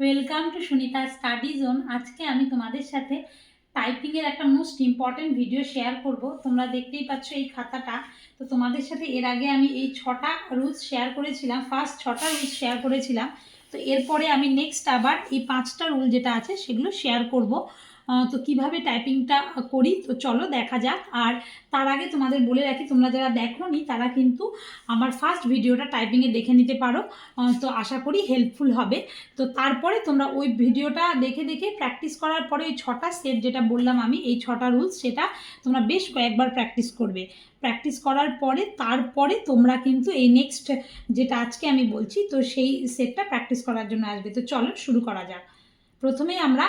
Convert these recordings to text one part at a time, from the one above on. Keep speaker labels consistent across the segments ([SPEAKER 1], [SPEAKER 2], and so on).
[SPEAKER 1] Welcome to Sunita study zone. আজকে আমি তোমাদের সাথে টাইপিংয়ের একটা মোস্ট ইম্পর্টেন্ট ভিডিও শেয়ার করব। তোমরা দেখতেই পাচ্ছ এই খাতাটা। তো তোমাদের সাথে এর আগে আমি এই 6টা রুলস শেয়ার করেছিলাম, ফার্স্ট 6টা রুলস শেয়ার করেছিলাম। তো এরপরে আমি নেক্সট আবার এই 5টা রুল যেটা আছে সেগুলো শেয়ার করব। তো কিভাবে টাইপিংটা করি তো চলো দেখা যাক। আর তার আগে তোমাদের বলে রাখি, তোমরা যারা দেখোনি তারা কিন্তু আমার ফার্স্ট ভিডিওটা টাইপিংয়ে দেখে নিতে পারো। তো আশা করি হেল্পফুল হবে। তো তারপরে তোমরা ওই ভিডিওটা দেখে দেখে প্র্যাকটিস করার পরে ওই 6টা সেট যেটা বললাম আমি, এই 6টা রুলস, সেটা তোমরা বেশ কয়েকবার প্র্যাকটিস করবে। প্র্যাকটিস করার পরে তারপরে তোমরা কিন্তু এই নেক্সট যেটা আজকে আমি বলছি তো সেই সেটটা প্র্যাকটিস করার জন্য আসবে। তো চলো শুরু করা যাক। প্রথমেই আমরা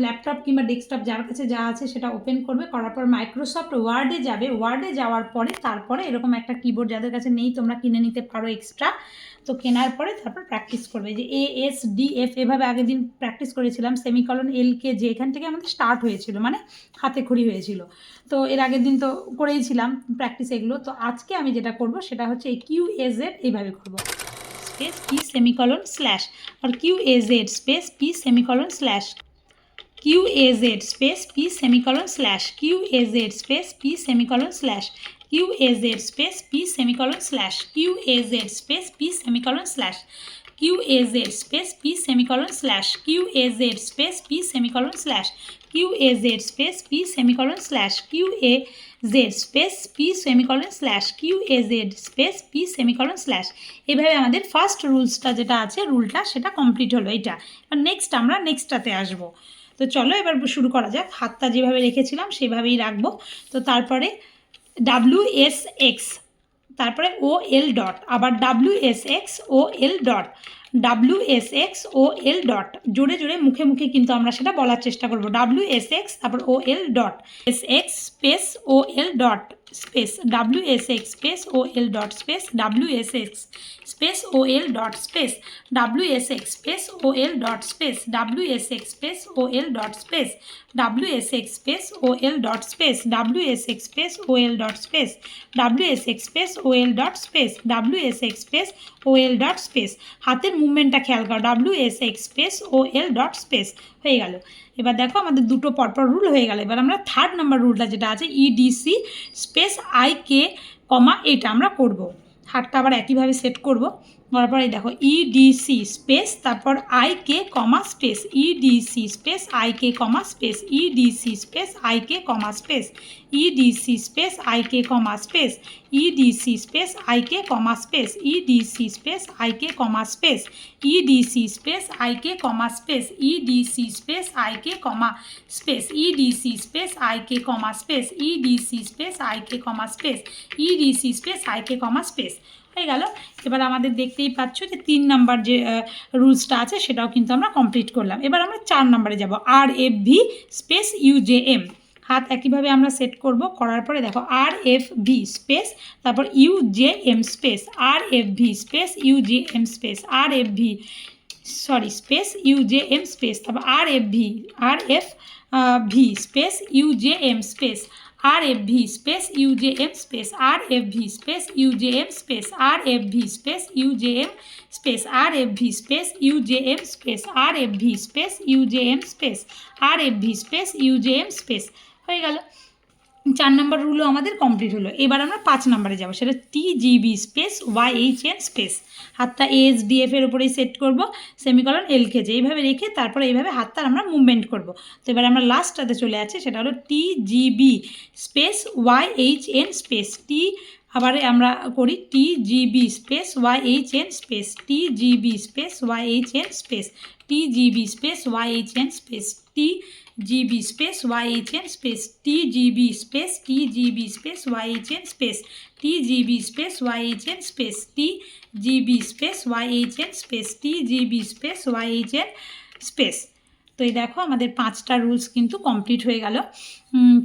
[SPEAKER 1] ল্যাপটপ কিংবা ডেস্কটপ যার কাছে যা আছে সেটা ওপেন করবে। করার পর মাইক্রোসফট ওয়ার্ডে যাবে। ওয়ার্ডে যাওয়ার পরে তারপরে এরকম একটা কিবোর্ড যাদের কাছে নেই তোমরা কিনে নিতে পারো এক্সট্রা। তো কেনার পরে তারপর প্র্যাকটিস করবে যে ASDF এভাবে আগের দিন প্র্যাকটিস করেছিলাম। সেমিকলন LKJ এখান থেকে আমাদের স্টার্ট হয়েছিল, মানে হাতে খড়ি হয়েছিল। তো এর আগের দিন তো করেইছিলাম প্র্যাকটিস এগুলো। তো আজকে আমি যেটা করব সেটা হচ্ছে এই QAZ এইভাবে করব, স্পেস P সেমিকলন স্ল্যাশ, আর QAZ space P semicolon slash, QAZ space P semicolon slash, QAZ space P semicolon slash, QAZ space P semicolon slash, QAZ space P semicolon slash, QAZ space P semicolon slash, QAZ space P semicolon slash, QAZ space P semicolon slash, QAZ space P semicolon slash, QAZ space P semicolon slash. এভাবে আমাদের first রুলসটা যেটা আছে রুলটা সেটা complete হলো এটা। এবার next আমরা নেক্সটটাতে আসবো। তো চলো এবার শুরু করা যাক। হাতটা যেভাবে রেখেছিলাম সেভাবেই রাখবো। তো তারপরে WSX, তারপরে OL ডট, আবার WSX OL dot, WSX OL dot, জোরে জোরে মুখে মুখে কিন্তু আমরা সেটা বলার চেষ্টা করব। WSX তারপর OL dot, SX space OL dot space, WSX space OL dot space, WSX space OL dot space, WSX space OL dot space, WSX space OL dot space, WSX space OL dot space, WSX space OL dot space, WSX space OL dot space, WSX space OL dot space. হাতের মুভমেন্টটা খেয়াল করো, WSX space OL dot space. হয়ে গেল। এবার দেখো আমাদের দুটো পরপর রুল হয়ে গেল। এবার আমরা থার্ড নাম্বার রুলটা যেটা আছে EDC স্পেস IK কমা, এটা আমরা করব। হাতটা আবার একইভাবে সেট করব। করার পরে দেখো EDC স্পেস তারপর IK কমা স্পেস, EDC স্পেস IK কমা স্পেস, EDC স্পেস IK কমা স্পেস, EDC স্পেস IK কমা স্পেস, EDC স্পেস IK কমা স্পেস, EDC স্পেস IK কমা স্পেস, EDC স্পেস IK কমা স্পেস, EDC স্পেস IK কমা space, EDC space IK কমা space, EDC space IK কমা space, EDC space IK কমা space. হয়ে গেল। এবার আমাদের দেখতেই পাচ্ছ যে 3 number যে রুলসটা আছে সেটাও কিন্তু আমরা কমপ্লিট করলাম। এবার আমরা 4 নাম্বারে যাব, RFV স্পেস UJM। হাত একইভাবে আমরা সেট করব। করার পরে দেখো RFV স্পেস তারপর UJM space, RFV space UJM space, RFV space UJM space, তারপর RFV space UJM space, RFV space UJM space, RFV space UJM space, RFV space UJM space, RFV space UJM space, RFV space UJM space, RFV space UJM space. হয়ে গেল। 4 নম্বর রুলও আমাদের complete হলো। এবার আমরা 5 নম্বরে যাবো, সেটা TGB স্পেস YHN স্পেস। হাতটা ASDF এর উপরেই সেট করব, সেমিকলন LKJ এইভাবে রেখে তারপরে এইভাবে হাতটা আমরা মুভমেন্ট করব। তো এবার আমরা লাস্টটাতে চলে আছি, সেটা হলো TGB স্পেস YHN স্পেস, আবার আমরা করি TGB space YHN space, TGB space YHN space, TGB space YHN space, TGB space YHN space, TGB space TGB space YHN space, TGB space YHN space, TGB space YHN space, TGB space YHN space. তো এই দেখো আমাদের 5টা rules কিন্তু complete হয়ে গেল।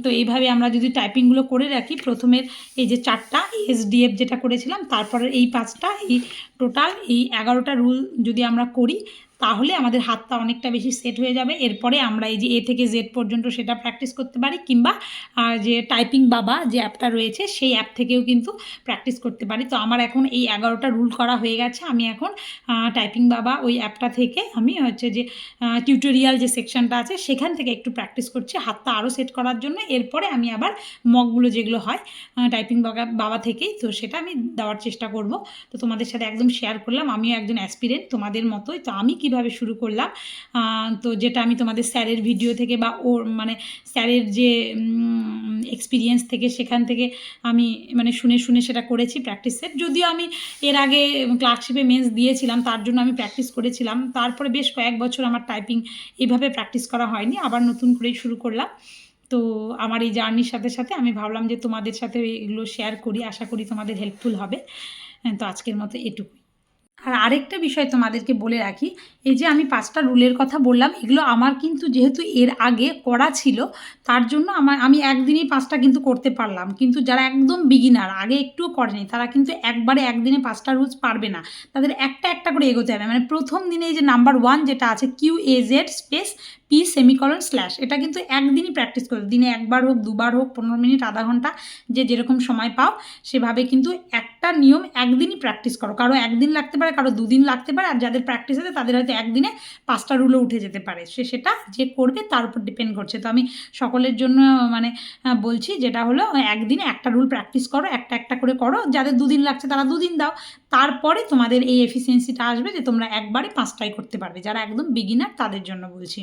[SPEAKER 1] তো এইভাবে আমরা যদি টাইপিংগুলো করে রাখি, প্রথমের এই যে 4টা SDF যেটা করেছিলাম, তারপরে এই 5টা, এই টোটাল এই 11টা রুল যদি আমরা করি তাহলে আমাদের হাতটা অনেকটা বেশি সেট হয়ে যাবে। এরপরে আমরা এই যে এ থেকে জেড পর্যন্ত সেটা প্র্যাকটিস করতে পারি, কিংবা যে টাইপিং বাবা যে অ্যাপটা রয়েছে সেই অ্যাপ থেকেও কিন্তু প্র্যাকটিস করতে পারি। তো আমার এখন এই 11টা রুল করা হয়ে গেছে। আমি এখন টাইপিং বাবা ওই অ্যাপটা থেকে আমি হচ্ছে যে টিউটোরিয়াল যে সেকশনটা আছে সেখান থেকে একটু প্র্যাকটিস করছি হাতটা আরও সেট করার জন্য। এরপরে আমি আবার মকগুলো যেগুলো হয় টাইপিং বাবা থেকেই, তো সেটা আমি দেওয়ার চেষ্টা করব। তো তোমাদের সাথে একদম শেয়ার করলাম, আমিও একজন অ্যাসপিরেন্ট তোমাদের মতোই। তো আমি কিভাবে শুরু করলাম, তো যেটা আমি তোমাদের স্যারের ভিডিও থেকে বা ওর মানে স্যারের যে এক্সপিরিয়েন্স থেকে সেখান থেকে আমি মানে শুনে শুনে সেটা করেছি প্র্যাকটিস সেট। যদিও আমি এর আগে ক্লার্কশিপে মেন্স দিয়েছিলাম, তার জন্য আমি প্র্যাকটিস করেছিলাম। তারপরে বেশ কয়েক বছর আমার টাইপিং এইভাবে প্র্যাকটিস করা হয়নি, আবার নতুন করেই শুরু করলাম। তো আমার এই জার্নির সাথে সাথে আমি ভাবলাম যে তোমাদের সাথে এগুলো শেয়ার করি, আশা করি তোমাদের হেল্পফুল হবে। তো আজকের মতো এটুকুই। আর আরেকটা বিষয় তোমাদেরকে বলে রাখি, এই যে আমি 5টা রুলের কথা বললাম, এগুলো আমার কিন্তু যেহেতু এর আগে করা ছিল, তার জন্য আমি একদিনেই 5টা কিন্তু করতে পারলাম। কিন্তু যারা একদম বিগিনার, আগে একটুও করেনি, তারা কিন্তু একবারে একদিনে 5টা রুলস পারবে না। তাদের একটা একটা করে এগোতে হবে। মানে প্রথম দিনে যে নাম্বার 1 যেটা আছে QAZ space P semicolon slash, এটা কিন্তু একদিনই প্র্যাকটিস করতে, দিনে একবার হোক, দুবার হোক, 15 মিনিট, আধা ঘন্টা, যে যেরকম সময় পাও সেভাবে কিন্তু একটা নিয়ম একদিনই প্র্যাকটিস করো। কারো একদিন লাগতে পারে, কারো 2 দিন লাগতে পারে, আর যাদের প্র্যাকটিস আছে তাদের হয়তো একদিনে 5টা রুলও উঠে যেতে পারে। সেটা যে করবে তার উপর ডিপেন্ড করছে। তো আমি সকলের জন্য মানে বলছি, যেটা হলো একদিনে একটা রুল প্র্যাকটিস করো, একটা একটা করে করো। যাদের 2 দিন লাগছে তারা 2 দিন দাও, তারপরে তোমাদের এই এফিসিয়েন্সিটা আসবে যে তোমরা একবারে 5টাই করতে পারবে। যারা একদম বিগিনার তাদের জন্য বলছি।